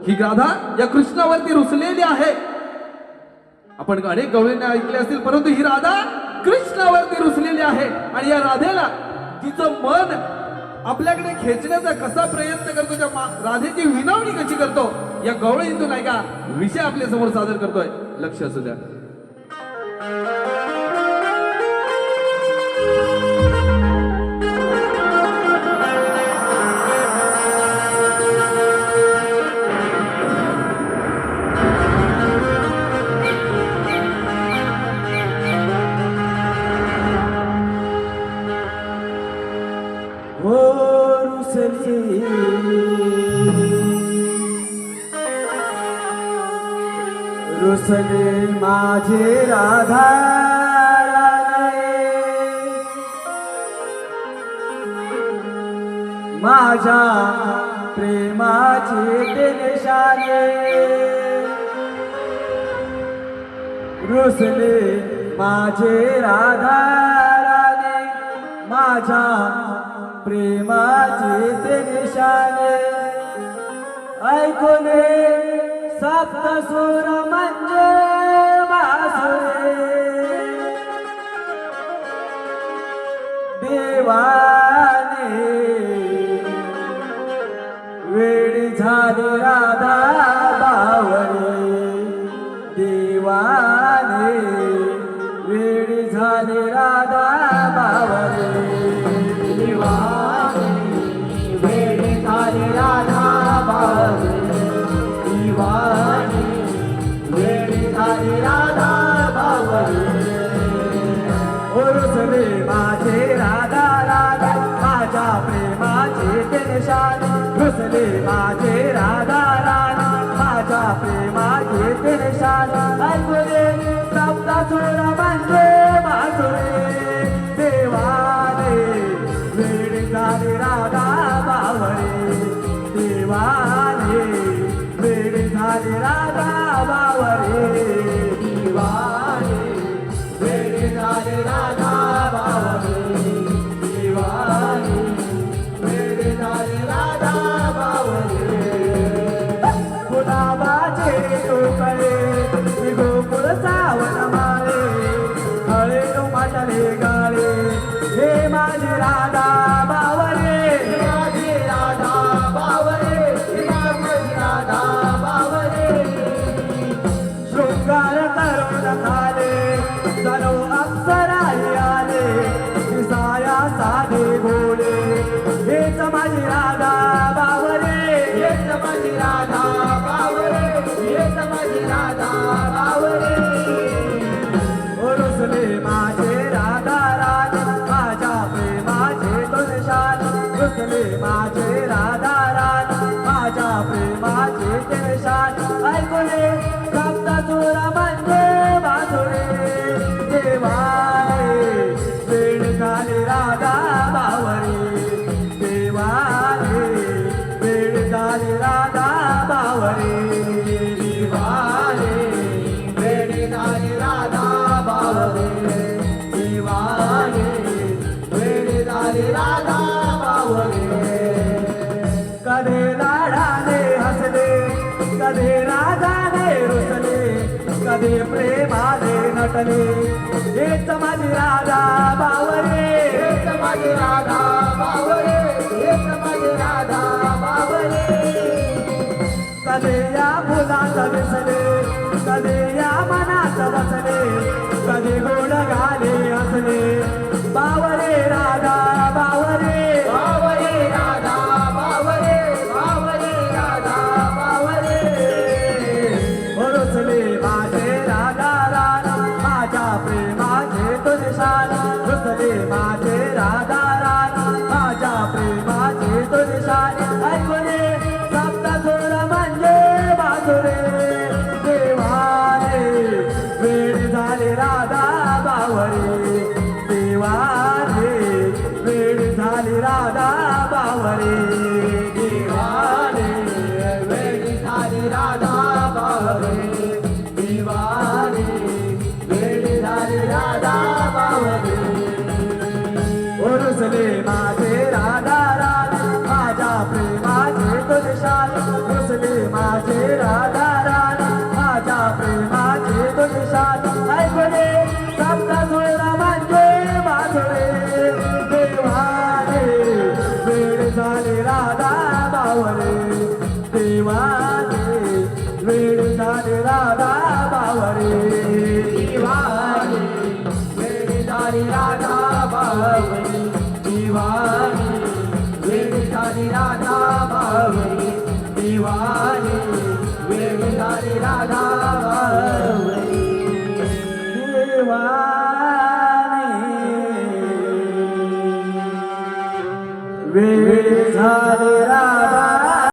ही राधा या कृष्णावरती रुसलेली आहे. आपण अनेक गवळणी ऐकले असतील, परंतु ही राधा कृष्णावरती रुसलेली आहे. आणि या राधेला तिचं मन आपल्याकडे खेचण्याचा कसा प्रयत्न करतो, त्या राधेची विनवणी कशी करतो, या गवळणीतून ऐका विषय आपल्या समोर सादर करतोय. लक्ष असू द्या. रुसले माझे राधा माझ्या प्रेमाचे ते निशाणे. रुसले माझे राधा माझ्या प्रेमाचे ते निशाणे. ऐकूने सप्त सूर म्हणजे बासुरे देवाने वेळी झाली राधा बावरे. देवाने वेळी झाली राधा बावरे. देवाने वेळी झाली राधा बावरे. दिवाने वेळी झाली राधा बावरे. रुसले माझे राधा राधा माझ्या प्रेमाचे ते निशाण. रुसले माझे राधा राधा माझ्या प्रेमाचे ते निशाण. ऐकूने सप्तसूर म्हणजे बासुरे देवाने वेळी झाली राधा बावरे. देवाने वेळी झाली राधा बावरे. दिवाने वेळी झाली राधा बावरे. दिवाने वेळी झाली राधा बावरे. गुलाबाचे टोकळे गोकुळ सावन माळे हळे माटले गाळे. हे माझी राधा बावरे. माझी राधा बावरे. माझी राधा बावरे. शृंगार करून खाले जणू अप्सराही आले. दिसाया साधे भोळे हेच माझी राधा बावरे. हेच माझी राधा बावरे. हेच माझी राधा बावरे. रुसले माझे राधा राधा माझ्या प्रेमाचे तो निशाण. रुसले माझे राधा राधा माझ्या प्रेमाचे ते निशाण. ऐकूने सप्तसूर म्हणजे बासुरे देवाने वेळ झाली राधा बावरे. देवाने वेळ झाली राधा बावरे. दिवाने वेळ झाली राधा बावरे. दिवाने वेळ झाली राधा बावरे. कधे लाडाने हसले कधे रागाने रुसले कधे प्रेमाने नटले. हेच माझी राधा बावरे. हेच माझी राधा बावरे. हेच माझी राधा बावरे. कधे या फुलात दिसले कधे या मनात बसले कधे गोड गाणे हसले. बावरे राधा बावरे. बावरे राधा बावरे. बावरे राधा बावरे. रुसले माझे राधा राधा माझ्या प्रेमाचे तो निशाण. रुसले माझे राधा राधा माझ्या प्रेमाचे तो निशाण. ऐकूने सप्तसूर म्हणजे बासुरे देवाने वेळ झाली राधा बावरे. देवाने वेळ झाली राधा बावरे. देवाने वेळ झाली राधा बावरे. दिवाने वेळ झाली राधा बावरे. रुसले माझे राधा राधा माझ्या प्रेमाचे तो निशाण. रुसले माझे बावरे देवाने वेळ झाले राधा बावरे दिवाने वेळ झाली राधा बावरे दिवाने वेळ झाली राधा बावरे दिवाने वेळ झाली राधा